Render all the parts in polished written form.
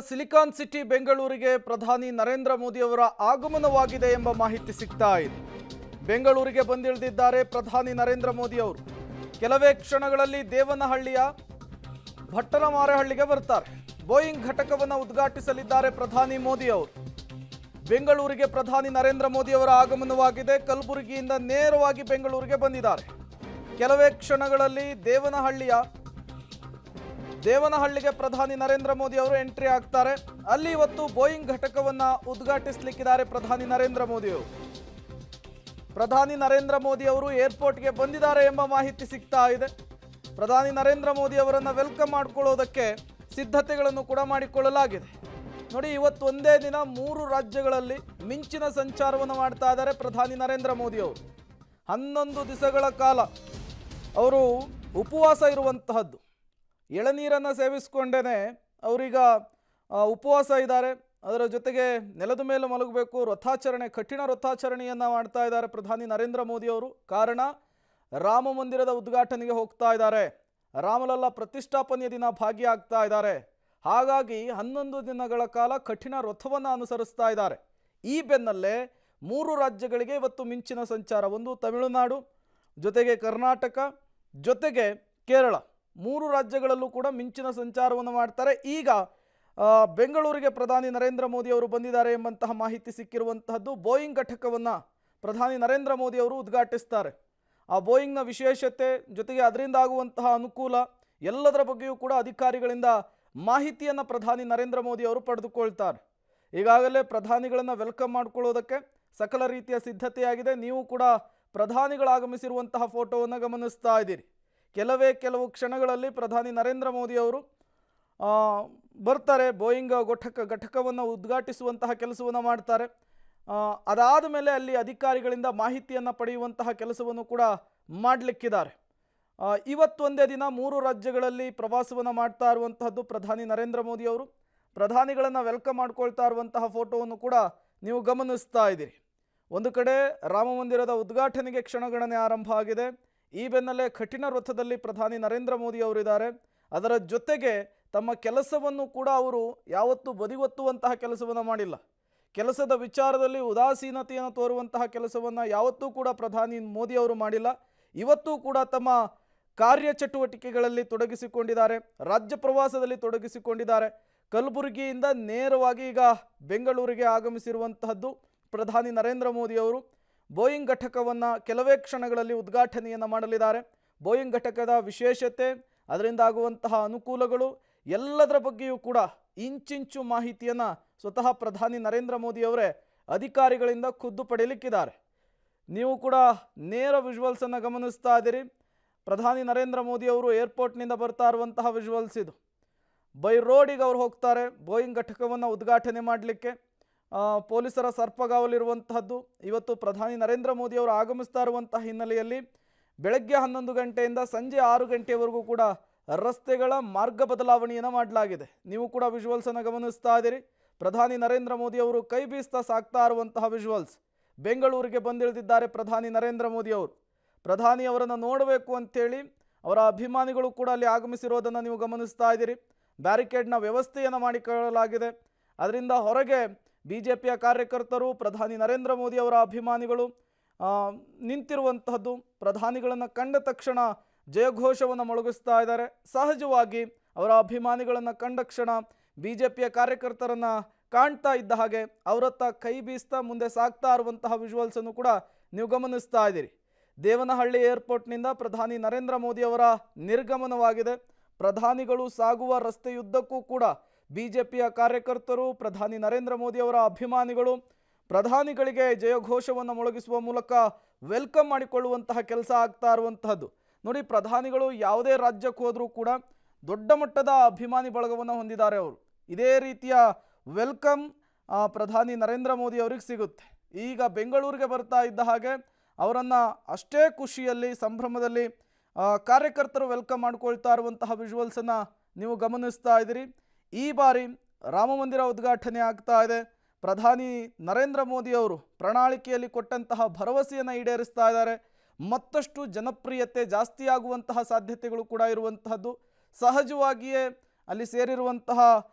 Silicon city ಬೆಂಗಳೂರಿಗೆ ಪ್ರಧಾನಿ ನರೇಂದ್ರ ಮೋದಿ ಅವರ ಆಗಮನವಾಗಿದೆ ಎಂಬ ಮಾಹಿತಿ ಸಿಗ್ತಾ ಇದೆ. ಬೆಂಗಳೂರಿಗೆ ಬಂದಿಳಿದಿದ್ದಾರೆ ಪ್ರಧಾನಿ ನರೇಂದ್ರ ಮೋದಿ ಅವರು. ಕೆಲವೇ ಕ್ಷಣಗಳಲ್ಲಿ ದೇವನಹಳ್ಳಿಯ ಭಟ್ಟರಮಾರಹಳ್ಳಿಗೆ ಬರ್ತಾರೆ. ಬೋಯಿಂಗ್ ಘಟಕವನ್ನು ಉದ್ಘಾಟಿಸಲಿದ್ದಾರೆ ಪ್ರಧಾನಿ ಮೋದಿ ಅವರು. ಬೆಂಗಳೂರಿಗೆ ಪ್ರಧಾನಿ ನರೇಂದ್ರ ಮೋದಿ ಅವರ ಆಗಮನವಾಗಿದೆ. ಕಲಬುರಗಿಯಿಂದ ನೇರವಾಗಿ ಬೆಂಗಳೂರಿಗೆ ಬಂದಿದ್ದಾರೆ. ಕೆಲವೇ ಕ್ಷಣಗಳಲ್ಲಿ ದೇವನಹಳ್ಳಿಗೆ ಪ್ರಧಾನಿ ನರೇಂದ್ರ ಮೋದಿ ಅವರು ಎಂಟ್ರಿ ಆಗ್ತಾರೆ. ಅಲ್ಲಿ ಇವತ್ತು ಬೋಯಿಂಗ್ ಘಟಕವನ್ನ ಉದ್ಘಾಟಿಸಲಿಕ್ಕಿದ್ದಾರೆ ಪ್ರಧಾನಿ ನರೇಂದ್ರ ಮೋದಿ ಅವರು. ಪ್ರಧಾನಿ ನರೇಂದ್ರ ಮೋದಿ ಅವರು ಏರ್ಪೋರ್ಟ್ಗೆ ಬಂದಿದ್ದಾರೆ ಎಂಬ ಮಾಹಿತಿ ಸಿಗ್ತಾ ಇದೆ. ಪ್ರಧಾನಿ ನರೇಂದ್ರ ಮೋದಿ ಅವರನ್ನು ವೆಲ್ಕಮ್ ಮಾಡಿಕೊಳ್ಳೋದಕ್ಕೆ ಸಿದ್ಧತೆಗಳನ್ನು ಕೂಡ ಮಾಡಿಕೊಳ್ಳಲಾಗಿದೆ. ನೋಡಿ, ಇವತ್ತು ಒಂದೇ ದಿನ 3 ರಾಜ್ಯಗಳಲ್ಲಿ ಮಿಂಚಿನ ಸಂಚಾರವನ್ನು ಮಾಡ್ತಾ ಇದ್ದಾರೆ ಪ್ರಧಾನಿ ನರೇಂದ್ರ ಮೋದಿ ಅವರು. 11 ದಿವಸಗಳ ಕಾಲ ಅವರು ಉಪವಾಸ ಇರುವಂತಹದ್ದು. ಎಳನೀರನ್ನು ಸೇವಿಸಿಕೊಂಡೇ ಅವರೀಗ ಉಪವಾಸ ಇದ್ದಾರೆ. ಅದರ ಜೊತೆಗೆ ನೆಲದ ಮೇಲೆ ಮಲಗಬೇಕು, ಕಠಿಣ ವ್ರತಾಚರಣೆಯನ್ನು ಮಾಡ್ತಾ ಇದ್ದಾರೆ ಪ್ರಧಾನಿ ನರೇಂದ್ರ ಮೋದಿ ಅವರು. ಕಾರಣ, ರಾಮ ಮಂದಿರದ ಉದ್ಘಾಟನೆಗೆ ಹೋಗ್ತಾ ಇದ್ದಾರೆ. ರಾಮಲಲ್ಲಾ ಪ್ರತಿಷ್ಠಾಪನೆಯ ದಿನ ಭಾಗಿಯಾಗ್ತಾ ಇದ್ದಾರೆ. ಹಾಗಾಗಿ 11 ದಿನಗಳ ಕಾಲ ಕಠಿಣ ವ್ರತವನ್ನು ಅನುಸರಿಸ್ತಾ ಇದ್ದಾರೆ. ಈ ಬೆನ್ನಲ್ಲೇ 3 ರಾಜ್ಯಗಳಿಗೆ ಇವತ್ತು ಮಿಂಚಿನ ಸಂಚಾರ. ಒಂದು ತಮಿಳುನಾಡು, ಜೊತೆಗೆ ಕರ್ನಾಟಕ, ಜೊತೆಗೆ ಕೇರಳ. 3 ರಾಜ್ಯಗಳಲ್ಲೂ ಕೂಡ ಮಿಂಚಿನ ಸಂಚಾರವನ್ನು ಮಾಡ್ತಾರೆ. ಈಗ ಬೆಂಗಳೂರಿಗೆ ಪ್ರಧಾನಿ ನರೇಂದ್ರ ಮೋದಿ ಅವರು ಬಂದಿದ್ದಾರೆ ಎಂಬಂತಹ ಮಾಹಿತಿ ಸಿಕ್ಕಿರುವಂತಹದ್ದು. ಬೋಯಿಂಗ್ ಘಟಕವನ್ನು ಪ್ರಧಾನಿ ನರೇಂದ್ರ ಮೋದಿ ಅವರು ಉದ್ಘಾಟಿಸ್ತಾರೆ. ಆ ಬೋಯಿಂಗ್ನ ವಿಶೇಷತೆ, ಜೊತೆಗೆ ಅದರಿಂದ ಆಗುವಂತಹ ಅನುಕೂಲ ಎಲ್ಲದರ ಬಗ್ಗೆಯೂ ಕೂಡ ಅಧಿಕಾರಿಗಳಿಂದ ಮಾಹಿತಿಯನ್ನು ಪ್ರಧಾನಿ ನರೇಂದ್ರ ಮೋದಿ ಅವರು ಪಡೆದುಕೊಳ್ತಾರೆ. ಈಗಾಗಲೇ ಪ್ರಧಾನಿಗಳನ್ನು ವೆಲ್ಕಮ್ ಮಾಡಿಕೊಳ್ಳೋದಕ್ಕೆ ಸಕಲ ರೀತಿಯ ಸಿದ್ಧತೆಯಾಗಿದೆ. ನೀವು ಕೂಡ ಪ್ರಧಾನಿಗಳಾಗಮಿಸಿರುವಂತಹ ಫೋಟೋವನ್ನು ಗಮನಿಸ್ತಾ ಇದ್ದೀರಿ. ಕೆಲವು ಕ್ಷಣಗಳಲ್ಲಿ ಪ್ರಧಾನಿ ನರೇಂದ್ರ ಮೋದಿ ಅವರು ಬರ್ತಾರೆ. ಬೋಯಿಂಗ್ ಘಟಕವನ್ನು ಉದ್ಘಾಟಿಸುವಂತಹ ಕೆಲಸವನ್ನು ಮಾಡ್ತಾರೆ. ಅದಾದ ಮೇಲೆ ಅಲ್ಲಿ ಅಧಿಕಾರಿಗಳಿಂದ ಮಾಹಿತಿಯನ್ನು ಪಡೆಯುವಂತಹ ಕೆಲಸವನ್ನು ಕೂಡ ಮಾಡಲಿಕ್ಕಿದ್ದಾರೆ. ಇವತ್ತು ಒಂದೇ ದಿನ 3 ರಾಜ್ಯಗಳಲ್ಲಿ ಪ್ರವಾಸವನ್ನು ಮಾಡ್ತಾ ಇರುವಂತಹದ್ದು ಪ್ರಧಾನಿ ನರೇಂದ್ರ ಮೋದಿ ಅವರು. ಪ್ರಧಾನಿಗಳನ್ನು ವೆಲ್ಕಮ್ ಮಾಡ್ಕೊಳ್ತಾ ಇರುವಂತಹ ಫೋಟೋವನ್ನು ಕೂಡ ನೀವು ಗಮನಿಸ್ತಾ ಇದ್ದೀರಿ. ಒಂದು ಕಡೆ ರಾಮ ಮಂದಿರದ ಉದ್ಘಾಟನೆಗೆ ಕ್ಷಣಗಣನೆ ಆರಂಭ ಆಗಿದೆ. ಈ ಬೆನ್ನಲ್ಲೇ ಕಠಿಣ ವ್ರತದಲ್ಲಿ ಪ್ರಧಾನಿ ನರೇಂದ್ರ ಮೋದಿ ಅವರಿದ್ದಾರೆ. ಅದರ ಜೊತೆಗೆ ತಮ್ಮ ಕೆಲಸವನ್ನು ಕೂಡ ಅವರು ಯಾವತ್ತೂ ಬದಿಗೊತ್ತುವಂತಹ ಕೆಲಸವನ್ನು ಮಾಡಿಲ್ಲ. ಕೆಲಸದ ವಿಚಾರದಲ್ಲಿ ಉದಾಸೀನತೆಯನ್ನು ತೋರುವಂತಹ ಕೆಲಸವನ್ನು ಯಾವತ್ತೂ ಕೂಡ ಪ್ರಧಾನಿ ಮೋದಿ ಅವರು ಮಾಡಿಲ್ಲ. ಇವತ್ತೂ ಕೂಡ ತಮ್ಮ ಕಾರ್ಯಚಟುವಟಿಕೆಗಳಲ್ಲಿ ತೊಡಗಿಸಿಕೊಂಡಿದ್ದಾರೆ. ರಾಜ್ಯ ಪ್ರವಾಸದಲ್ಲಿ ತೊಡಗಿಸಿಕೊಂಡಿದ್ದಾರೆ. ಕಲಬುರಗಿಯಿಂದ ನೇರವಾಗಿ ಈಗ ಬೆಂಗಳೂರಿಗೆ ಆಗಮಿಸಿರುವಂತಹದ್ದು ಪ್ರಧಾನಿ ನರೇಂದ್ರ ಮೋದಿ ಅವರು. ಬೋಯಿಂಗ್ ಘಟಕವನ್ನು ಕೆಲವೇ ಕ್ಷಣಗಳಲ್ಲಿ ಉದ್ಘಾಟನೆಯನ್ನು ಮಾಡಲಿದ್ದಾರೆ. ಬೋಯಿಂಗ್ ಘಟಕದ ವಿಶೇಷತೆ, ಅದರಿಂದ ಆಗುವಂತಹ ಅನುಕೂಲಗಳು ಎಲ್ಲದರ ಬಗ್ಗೆಯೂ ಕೂಡ ಇಂಚಿಂಚು ಮಾಹಿತಿಯನ್ನು ಸ್ವತಃ ಪ್ರಧಾನಿ ನರೇಂದ್ರ ಮೋದಿ ಅವರೇ ಅಧಿಕಾರಿಗಳಿಂದ ಖುದ್ದು ಪಡೆಯಲಿಕ್ಕಿದ್ದಾರೆ. ನೀವು ಕೂಡ ನೇರ ವಿಜುವಲ್ಸನ್ನು ಗಮನಿಸ್ತಾ ಇದ್ದೀರಿ. ಪ್ರಧಾನಿ ನರೇಂದ್ರ ಮೋದಿ ಅವರು ಏರ್ಪೋರ್ಟ್ನಿಂದ ಬರ್ತಾ ಇರುವಂತಹ ವಿಜುವಲ್ಸ್ ಇದು. ಬೈ ರೋಡಿಗೆ ಅವರು ಹೋಗ್ತಾರೆ ಬೋಯಿಂಗ್ ಘಟಕವನ್ನು ಉದ್ಘಾಟನೆ ಮಾಡಲಿಕ್ಕೆ. ಪೊಲೀಸರ ಸರ್ಪಗಾವಲಿರುವಂತಹದ್ದು. ಇವತ್ತು ಪ್ರಧಾನಿ ನರೇಂದ್ರ ಮೋದಿ ಅವರು ಆಗಮಿಸ್ತಾ ಇರುವಂತಹ ಹಿನ್ನೆಲೆಯಲ್ಲಿ ಬೆಳಗ್ಗೆ 11 ಗಂಟೆಯಿಂದ ಸಂಜೆ 6 ಗಂಟೆಯವರೆಗೂ ಕೂಡ ರಸ್ತೆಗಳ ಮಾರ್ಗ ಬದಲಾವಣೆಯನ್ನು ಮಾಡಲಾಗಿದೆ. ನೀವು ಕೂಡ ವಿಜುವಲ್ಸನ್ನು ಗಮನಿಸ್ತಾ ಇದ್ದೀರಿ. ಪ್ರಧಾನಿ ನರೇಂದ್ರ ಮೋದಿ ಅವರು ಕೈ ಬೀಸ್ತಾ ಸಾಕ್ತಾ ಇರುವಂತಹ ವಿಜುವಲ್ಸ್. ಬೆಂಗಳೂರಿಗೆ ಬಂದಿಳಿದಿದ್ದಾರೆ ಪ್ರಧಾನಿ ನರೇಂದ್ರ ಮೋದಿ ಅವರು. ಪ್ರಧಾನಿ ಅವರನ್ನು ನೋಡಬೇಕು ಅಂಥೇಳಿ ಅವರ ಅಭಿಮಾನಿಗಳು ಕೂಡ ಅಲ್ಲಿ ಆಗಮಿಸಿರೋದನ್ನು ನೀವು ಗಮನಿಸ್ತಾ ಇದ್ದೀರಿ. ಬ್ಯಾರಿಕೇಡ್ನ ವ್ಯವಸ್ಥೆಯನ್ನು ಮಾಡಿಕೊಳ್ಳಲಾಗಿದೆ. ಅದರಿಂದ ಹೊರಗೆ BJPಯ ಕಾರ್ಯಕರ್ತರು, ಪ್ರಧಾನಿ ನರೇಂದ್ರ ಮೋದಿ ಅವರ ಅಭಿಮಾನಿಗಳು ನಿಂತಿರುವಂತಹದ್ದು. ಪ್ರಧಾನಿಗಳನ್ನು ಕಂಡ ತಕ್ಷಣ ಜಯಘೋಷವನ್ನು ಮೊಳಗಿಸ್ತಾ ಇದ್ದಾರೆ. ಸಹಜವಾಗಿ ಅವರ ಅಭಿಮಾನಿಗಳನ್ನು ಕಂಡ ಕ್ಷಣ BJPಯ ಕಾರ್ಯಕರ್ತರನ್ನು ಕಾಣ್ತಾ ಇದ್ದ ಹಾಗೆ ಅವರತ್ತ ಕೈ ಬೀಸ್ತಾ ಮುಂದೆ ಸಾಗ್ತಾ ಇರುವಂತಹ ವಿಜುವಲ್ಸನ್ನು ಕೂಡ ನೀವು ಗಮನಿಸ್ತಾ ಇದ್ದೀರಿ. ದೇವನಹಳ್ಳಿ ಏರ್ಪೋರ್ಟ್ನಿಂದ ಪ್ರಧಾನಿ ನರೇಂದ್ರ ಮೋದಿ ಅವರ ನಿರ್ಗಮನವಾಗಿದೆ. ಪ್ರಧಾನಿಗಳು ಸಾಗುವ ರಸ್ತೆಯುದ್ದಕ್ಕೂ ಕೂಡ BJPಯ ಕಾರ್ಯಕರ್ತರು, ಪ್ರಧಾನಿ ನರೇಂದ್ರ ಮೋದಿ ಅವರ ಅಭಿಮಾನಿಗಳು ಪ್ರಧಾನಿಗಳಿಗೆ ಜಯಘೋಷವನ್ನು ಮೊಳಗಿಸುವ ಮೂಲಕ ವೆಲ್ಕಮ್ ಮಾಡಿಕೊಳ್ಳುವಂತಹ ಕೆಲಸ ಆಗ್ತಾ ಇರುವಂತಹದ್ದು. ನೋಡಿ, ಪ್ರಧಾನಿಗಳು ಯಾವುದೇ ರಾಜ್ಯಕ್ಕೆ ಹೋದರೂ ಕೂಡ ದೊಡ್ಡ ಮಟ್ಟದ ಅಭಿಮಾನಿ ಬಳಗವನ್ನು ಹೊಂದಿದ್ದಾರೆ ಅವರು. ಇದೇ ರೀತಿಯ ವೆಲ್ಕಮ್ ಪ್ರಧಾನಿ ನರೇಂದ್ರ ಮೋದಿ ಅವರಿಗೆ ಸಿಗುತ್ತೆ. ಈಗ ಬೆಂಗಳೂರಿಗೆ ಬರ್ತಾ ಇದ್ದ ಹಾಗೆ ಅವರನ್ನು ಅಷ್ಟೇ ಖುಷಿಯಲ್ಲಿ, ಸಂಭ್ರಮದಲ್ಲಿ ಕಾರ್ಯಕರ್ತರು ವೆಲ್ಕಮ್ ಮಾಡ್ಕೊಳ್ತಾ ಇರುವಂತಹ ವಿಜುವಲ್ಸನ್ನು ನೀವು ಗಮನಿಸ್ತಾ ಇದ್ದೀರಿ. ಈ ಬಾರಿ ರಾಮ ಮಂದಿರ ಉದ್ಘಾಟನೆ ಆಗ್ತಾ ಇದೆ. ಪ್ರಧಾನಿ ನರೇಂದ್ರ ಮೋದಿ ಅವರು ಪ್ರಣಾಳಿಕೆಯಲ್ಲಿ ಕೊಟ್ಟಂತಹ ಭರವಸೆಯನ್ನು ಈಡೇರಿಸ್ತಾ ಇದ್ದಾರೆ. ಮತ್ತಷ್ಟು ಜನಪ್ರಿಯತೆ ಜಾಸ್ತಿಯಾಗುವಂತಹ ಸಾಧ್ಯತೆಗಳು ಕೂಡ ಇರುವಂತಹದ್ದು. ಸಹಜವಾಗಿಯೇ ಅಲ್ಲಿ ಸೇರಿರುವಂತಹ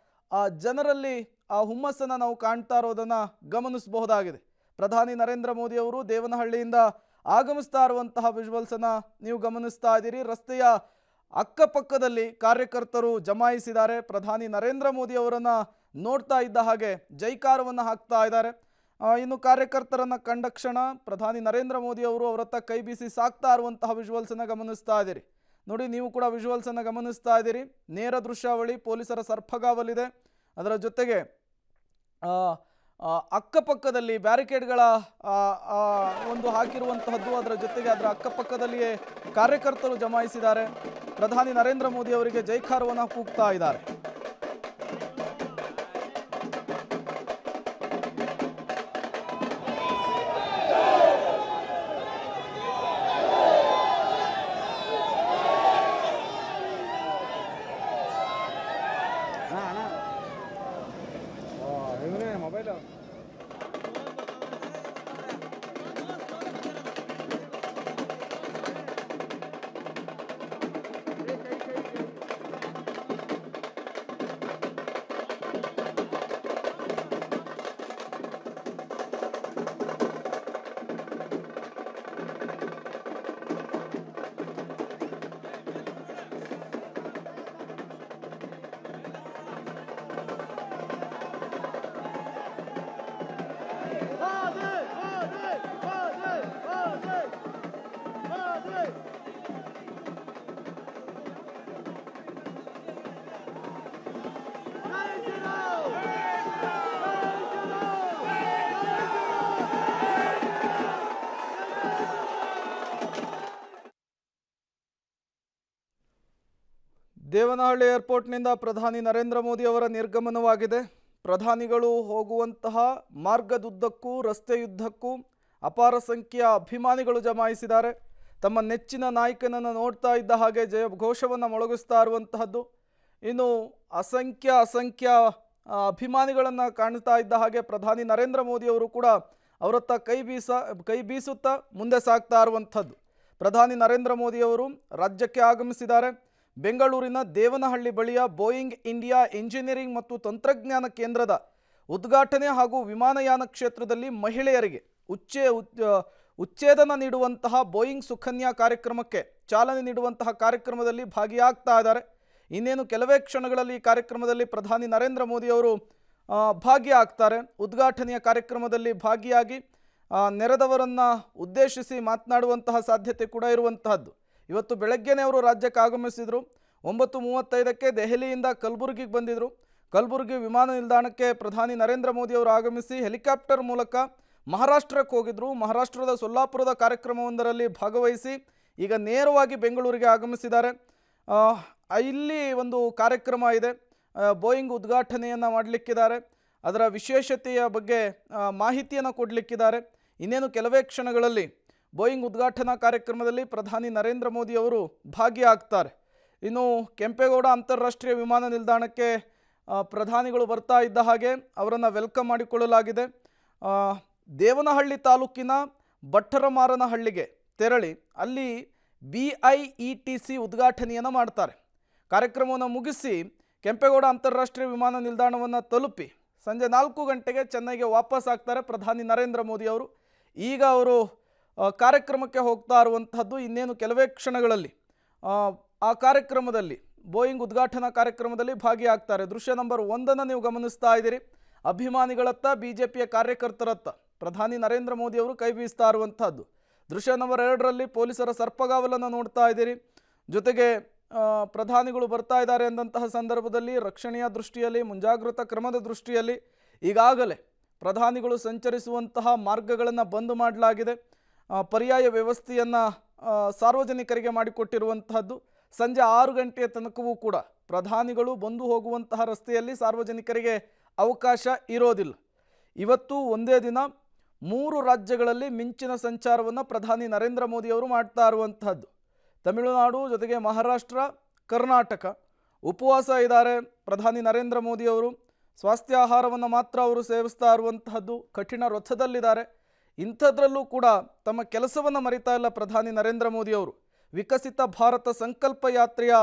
ಆ ಜನರಲ್ಲಿ ಆ ಹುಮ್ಮಸ್ಸನ್ನು ನಾವು ಕಾಣ್ತಾ ಇರೋದನ್ನು ಗಮನಿಸಬಹುದಾಗಿದೆ. ಪ್ರಧಾನಿ ನರೇಂದ್ರ ಮೋದಿ ಅವರು ದೇವನಹಳ್ಳಿಯಿಂದ ಆಗಮಿಸ್ತಾ ಇರುವಂತಹ ವಿಜುವಲ್ಸನ್ನು ನೀವು ಗಮನಿಸ್ತಾ ಇದ್ದೀರಿ. ರಸ್ತೆಯ ಅಕ್ಕಪಕ್ಕದಲ್ಲಿ ಕಾರ್ಯಕರ್ತರು ಜಮಾಯಿಸಿದ್ದಾರೆ. ಪ್ರಧಾನಿ ನರೇಂದ್ರ ಮೋದಿ ಅವರನ್ನು ನೋಡ್ತಾ ಇದ್ದ ಹಾಗೆ ಜೈಕಾರವನ್ನು ಹಾಕ್ತಾ ಇದ್ದಾರೆ. ಇನ್ನು ಕಾರ್ಯಕರ್ತರನ್ನು ಕಂಡ ಕ್ಷಣ ಪ್ರಧಾನಿ ನರೇಂದ್ರ ಮೋದಿ ಅವರು ಅವರತ್ತ ಕೈ ಬೀಸಿ ಸಾಕ್ತಾ ಇರುವಂತಹ ವಿಜುವಲ್ಸನ್ನು ಗಮನಿಸ್ತಾ ಇದ್ದೀರಿ. ನೋಡಿ, ನೀವು ಕೂಡ ವಿಜುವಲ್ಸನ್ನು ಗಮನಿಸ್ತಾ ಇದ್ದೀರಿ. ನೇರ ದೃಶ್ಯಾವಳಿ, ಪೊಲೀಸರ ಸರ್ಪಗಾವಲಿದೆ. ಅದರ ಜೊತೆಗೆ ಅಕ್ಕಪಕ್ಕದಲ್ಲಿ ಬ್ಯಾರಿಕೇಡ್ಗಳ ಒಂದು ಹಾಕಿರುವಂತಹದ್ದು, ಅದರ ಜೊತೆಗೆ ಅದರ ಅಕ್ಕಪಕ್ಕದಲ್ಲಿಯೇ ಕಾರ್ಯಕರ್ತರು ಜಮಾಯಿಸಿದ್ದಾರೆ. ಪ್ರಧಾನಿ ನರೇಂದ್ರ ಮೋದಿ ಅವರಿಗೆ ಜೈಕಾರವನ್ನು ಕೂಗ್ತಾ ಇದ್ದಾರೆ. ಮೊಬೈಲ್ ದೇವನಹಳ್ಳಿ ಏರ್ಪೋರ್ಟ್ನಿಂದ ಪ್ರಧಾನಿ ನರೇಂದ್ರ ಮೋದಿ ಅವರ ನಿರ್ಗಮನವಾಗಿದೆ. ಪ್ರಧಾನಿಗಳು ಹೋಗುವಂತಹ ಮಾರ್ಗದುದ್ದಕ್ಕೂ ರಸ್ತೆಯುದ್ದಕ್ಕೂ ಅಪಾರ ಸಂಖ್ಯೆಯ ಅಭಿಮಾನಿಗಳು ಜಮಾಯಿಸಿದ್ದಾರೆ. ತಮ್ಮ ನೆಚ್ಚಿನ ನಾಯಕನನ್ನು ನೋಡ್ತಾ ಇದ್ದ ಹಾಗೆ ಜಯ ಘೋಷವನ್ನು ಮೊಳಗಿಸ್ತಾ ಇರುವಂತಹದ್ದು. ಇನ್ನು ಅಸಂಖ್ಯ ಅಭಿಮಾನಿಗಳನ್ನು ಕಾಣ್ತಾ ಇದ್ದ ಹಾಗೆ ಪ್ರಧಾನಿ ನರೇಂದ್ರ ಮೋದಿ ಅವರು ಕೂಡ ಅವರತ್ತ ಕೈ ಬೀಸುತ್ತಾ ಮುಂದೆ ಸಾಗ್ತಾ ಇರುವಂಥದ್ದು. ಪ್ರಧಾನಿ ನರೇಂದ್ರ ಮೋದಿ ಅವರು ರಾಜ್ಯಕ್ಕೆ ಆಗಮಿಸಿದ್ದಾರೆ. ಬೆಂಗಳೂರಿನ ದೇವನಹಳ್ಳಿ ಬಳಿಯ ಬೋಯಿಂಗ್ ಇಂಡಿಯಾ ಇಂಜಿನಿಯರಿಂಗ್ ಮತ್ತು ತಂತ್ರಜ್ಞಾನ ಕೇಂದ್ರದ ಉದ್ಘಾಟನೆ ಹಾಗೂ ವಿಮಾನಯಾನ ಕ್ಷೇತ್ರದಲ್ಲಿ ಮಹಿಳೆಯರಿಗೆ ಉಚ್ಚೇದನ ನೀಡುವಂತಹ ಬೋಯಿಂಗ್ ಸುಕನ್ಯಾ ಕಾರ್ಯಕ್ರಮಕ್ಕೆ ಚಾಲನೆ ನೀಡುವಂತಹ ಕಾರ್ಯಕ್ರಮದಲ್ಲಿ ಭಾಗಿಯಾಗ್ತಾ ಇದ್ದಾರೆ. ಇನ್ನೇನು ಕೆಲವೇ ಕ್ಷಣಗಳಲ್ಲಿ ಈ ಕಾರ್ಯಕ್ರಮದಲ್ಲಿ ಪ್ರಧಾನಿ ನರೇಂದ್ರ ಮೋದಿ ಅವರು ಭಾಗಿಯಾಗ್ತಾರೆ. ಉದ್ಘಾಟನೆಯ ಕಾರ್ಯಕ್ರಮದಲ್ಲಿ ಭಾಗಿಯಾಗಿ ನೆರೆದವರನ್ನು ಉದ್ದೇಶಿಸಿ ಮಾತನಾಡುವಂತಹ ಸಾಧ್ಯತೆ ಕೂಡ ಇರುವಂತಹದ್ದು. ಇವತ್ತು ಬೆಳಗ್ಗೆನೇ ಅವರು ರಾಜ್ಯಕ್ಕೆ ಆಗಮಿಸಿದರು. 9:35ಕ್ಕೆ ದೆಹಲಿಯಿಂದ ಕಲಬುರಗಿಗೆ ಬಂದಿದ್ದರು. ಕಲಬುರಗಿ ವಿಮಾನ ನಿಲ್ದಾಣಕ್ಕೆ ಪ್ರಧಾನಿ ನರೇಂದ್ರ ಮೋದಿ ಅವರು ಆಗಮಿಸಿ ಹೆಲಿಕಾಪ್ಟರ್ ಮೂಲಕ ಮಹಾರಾಷ್ಟ್ರಕ್ಕೆ ಹೋಗಿದ್ದರು. ಮಹಾರಾಷ್ಟ್ರದ ಸೊಲ್ಲಾಪುರದ ಕಾರ್ಯಕ್ರಮವೊಂದರಲ್ಲಿ ಭಾಗವಹಿಸಿ ಈಗ ನೇರವಾಗಿ ಬೆಂಗಳೂರಿಗೆ ಆಗಮಿಸಿದ್ದಾರೆ. ಇಲ್ಲಿ ಒಂದು ಕಾರ್ಯಕ್ರಮ ಇದೆ, ಬೋಯಿಂಗ್ ಉದ್ಘಾಟನೆಯನ್ನು ಮಾಡಲಿಕ್ಕಿದ್ದಾರೆ. ಅದರ ವಿಶೇಷತೆಯ ಬಗ್ಗೆ ಮಾಹಿತಿಯನ್ನು ಕೊಡಲಿಕ್ಕಿದ್ದಾರೆ. ಇನ್ನೇನು ಕೆಲವೇ ಕ್ಷಣಗಳಲ್ಲಿ ಬೋಯಿಂಗ್ ಉದ್ಘಾಟನಾ ಕಾರ್ಯಕ್ರಮದಲ್ಲಿ ಪ್ರಧಾನಿ ನರೇಂದ್ರ ಮೋದಿ ಅವರು ಭಾಗಿಯಾಗ್ತಾರೆ. ಇನ್ನು ಕೆಂಪೇಗೌಡ ಅಂತಾರಾಷ್ಟ್ರೀಯ ವಿಮಾನ ನಿಲ್ದಾಣಕ್ಕೆ ಪ್ರಧಾನಿಗಳು ಬರ್ತಾ ಇದ್ದ ಹಾಗೆ ಅವರನ್ನು ವೆಲ್ಕಮ್ ಮಾಡಿಕೊಳ್ಳಲಾಗಿದೆ. ದೇವನಹಳ್ಳಿ ತಾಲೂಕಿನ ಭಟ್ಟರಮಾರನಹಳ್ಳಿಗೆ ತೆರಳಿ ಅಲ್ಲಿ BIETC ಉದ್ಘಾಟನೆಯನ್ನು ಮಾಡ್ತಾರೆ. ಕಾರ್ಯಕ್ರಮವನ್ನು ಮುಗಿಸಿ ಕೆಂಪೇಗೌಡ ಅಂತಾರಾಷ್ಟ್ರೀಯ ವಿಮಾನ ನಿಲ್ದಾಣವನ್ನು ತಲುಪಿ ಸಂಜೆ 4 ಗಂಟೆಗೆ ಚೆನ್ನೈಗೆ ವಾಪಸ್ ಆಗ್ತಾರೆ ಪ್ರಧಾನಿ ನರೇಂದ್ರ ಮೋದಿ ಅವರು. ಈಗ ಅವರು ಕಾರ್ಯಕ್ರಮಕ್ಕೆ ಹೋಗ್ತಾ ಇರುವಂತಹದ್ದು. ಇನ್ನೇನು ಕೆಲವೇ ಕ್ಷಣಗಳಲ್ಲಿ ಆ ಕಾರ್ಯಕ್ರಮದಲ್ಲಿ ಬೋಯಿಂಗ್ ಉದ್ಘಾಟನಾ ಕಾರ್ಯಕ್ರಮದಲ್ಲಿ ಭಾಗಿಯಾಗ್ತಾರೆ. ದೃಶ್ಯ ನಂಬರ್ 1 ನೀವು ಗಮನಿಸ್ತಾ ಇದ್ದೀರಿ. ಅಭಿಮಾನಿಗಳತ್ತ, BJPಯ ಕಾರ್ಯಕರ್ತರತ್ತ ಪ್ರಧಾನಿ ನರೇಂದ್ರ ಮೋದಿ ಅವರು ಕೈ ಬೀಸ್ತಾ ಇರುವಂತಹದ್ದು. ದೃಶ್ಯ ನಂಬರ್ 2ರಲ್ಲಿ ಪೊಲೀಸರ ಸರ್ಪಗಾವಲನ್ನು ನೋಡ್ತಾ ಇದ್ದೀರಿ. ಜೊತೆಗೆ ಪ್ರಧಾನಿಗಳು ಬರ್ತಾ ಇದ್ದಾರೆ ಎಂದಂತಹ ಸಂದರ್ಭದಲ್ಲಿ ರಕ್ಷಣೆಯ ದೃಷ್ಟಿಯಲ್ಲಿ, ಮುಂಜಾಗ್ರತಾ ಕ್ರಮದ ದೃಷ್ಟಿಯಲ್ಲಿ ಈಗಾಗಲೇ ಪ್ರಧಾನಿಗಳು ಸಂಚರಿಸುವಂತಹ ಮಾರ್ಗಗಳನ್ನು ಬಂದ್ ಮಾಡಲಾಗಿದೆ. ಪರ್ಯಾಯ ವ್ಯವಸ್ಥೆಯನ್ನು ಸಾರ್ವಜನಿಕರಿಗೆ ಮಾಡಿಕೊಟ್ಟಿರುವಂತಹದ್ದು. ಸಂಜೆ 6 ಗಂಟೆಯ ತನಕವೂ ಕೂಡ ಪ್ರಧಾನಿಗಳು ಬಂದು ಹೋಗುವಂತಹ ರಸ್ತೆಯಲ್ಲಿ ಸಾರ್ವಜನಿಕರಿಗೆ ಅವಕಾಶ ಇರೋದಿಲ್ಲ. ಇವತ್ತು ಒಂದೇ ದಿನ 3 ರಾಜ್ಯಗಳಲ್ಲಿ ಮಿಂಚಿನ ಸಂಚಾರವನ್ನು ಪ್ರಧಾನಿ ನರೇಂದ್ರ ಮೋದಿ ಅವರು ಮಾಡ್ತಾ ಇರುವಂತಹದ್ದು. ತಮಿಳುನಾಡು ಜೊತೆಗೆ ಮಹಾರಾಷ್ಟ್ರ, ಕರ್ನಾಟಕ ಉಪವಾಸ ಇದ್ದಾರೆ ಪ್ರಧಾನಿ ನರೇಂದ್ರ ಮೋದಿ ಅವರು. ಸ್ವಾಸ್ಥ್ಯ ಆಹಾರವನ್ನು ಮಾತ್ರ ಅವರು ಸೇವಿಸ್ತಾ ಇರುವಂತಹದ್ದು. ಕಠಿಣ ವ್ರತದಲ್ಲಿದ್ದಾರೆ. ಇಂಥದ್ರಲ್ಲೂ ಕೂಡ ತಮ್ಮ ಕೆಲಸವನ್ನು ಮರಿತಾ ಇಲ್ಲ ಪ್ರಧಾನಿ ನರೇಂದ್ರ ಮೋದಿ ಅವರು. ವಿಕಸಿತ ಭಾರತ ಸಂಕಲ್ಪ ಯಾತ್ರೆಯ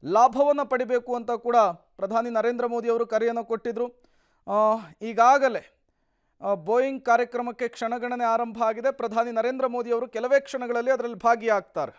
ಲಾಭವನ್ನು ಪಡಿಬೇಕು ಅಂತ ಕೂಡ ಪ್ರಧಾನಿ ನರೇಂದ್ರ ಮೋದಿ ಅವರು ಕರೆಯನ್ನು ಕೊಟ್ಟಿದ್ದರು. ಈಗಾಗಲೇ ಬೋಯಿಂಗ್ ಕಾರ್ಯಕ್ರಮಕ್ಕೆ ಕ್ಷಣಗಣನೆ ಆರಂಭ ಆಗಿದೆ. ಪ್ರಧಾನಿ ನರೇಂದ್ರ ಮೋದಿ ಅವರು ಕೆಲವೇ ಕ್ಷಣಗಳಲ್ಲಿ ಅದರಲ್ಲಿ ಭಾಗಿಯಾಗ್ತಾರೆ.